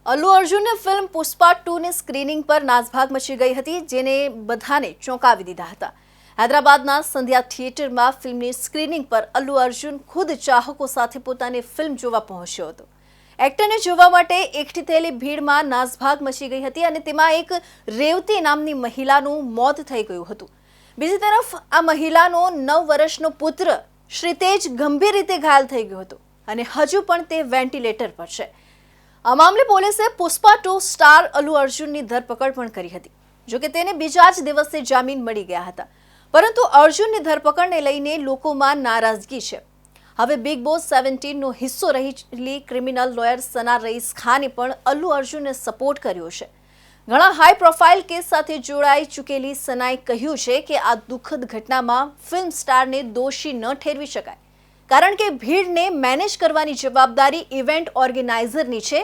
Allu અર્જુનની film Pushpa 2ની screening પર નાસભાગ મચી ગઈ હતી, જેને બધાને ચોંકાવી દીધા હતા। હૈદરાબાદના સંધ્યા થિયેટરમાં ફિલ્મની સ્ક્રીનિંગ પર અલ્લુ અર્જુન ખુદ ચાહકો સાથે પોતાની ફિલ્મ જોવા પહોંચ્યો હતો। એક્ટરને જોવા માટે એકઠી થયેલી ભીડમાં નાસભાગ મચી ગઈ હતી અને તેમાં એક રેવતી નામની મહિલાનું મોત થઈ ગયું હતું। બીજી તરફ આ મહિલાનો 9 વર્ષનો પુત્ર શ્રીતેજ ગંભીર રીતે ઘાયલ થઈ ગયો હતો અને હજુ પણ તે વેન્ટિલેટર પર છે। આ મામલે પોલીસે પુષ્પા 2 સ્ટાર અલ્લુ અર્જુનની ધરપકડ પણ કરી હતી। જો કે તેને બીજા જ દિવસે જામીન મળી ગયા હતા, પરંતુ અર્જુનની ધરપકડને લઈને લોકોમાં નારાજગી છે। હવે બિગ બોસ 17નો હિસ્સો રહેલી ક્રિમિનલ લોયર સના રઈસ ખાને પણ અલ્લુ અર્જુનને સપોર્ટ કર્યો છે। ઘણા હાઈ પ્રોફાઇલ કેસ સાથે જોડાઈ ચૂકેલી સનાએ કહ્યું છે કે આ દુઃખદ ઘટનામાં ફિલ્મ સ્ટારને દોષી ન ઠેરવી શકાય, કારણ કે ભીડને મેનેજ કરવાની જવાબદારી ઇવેન્ટ ઓર્ગેનાઇઝરની છે।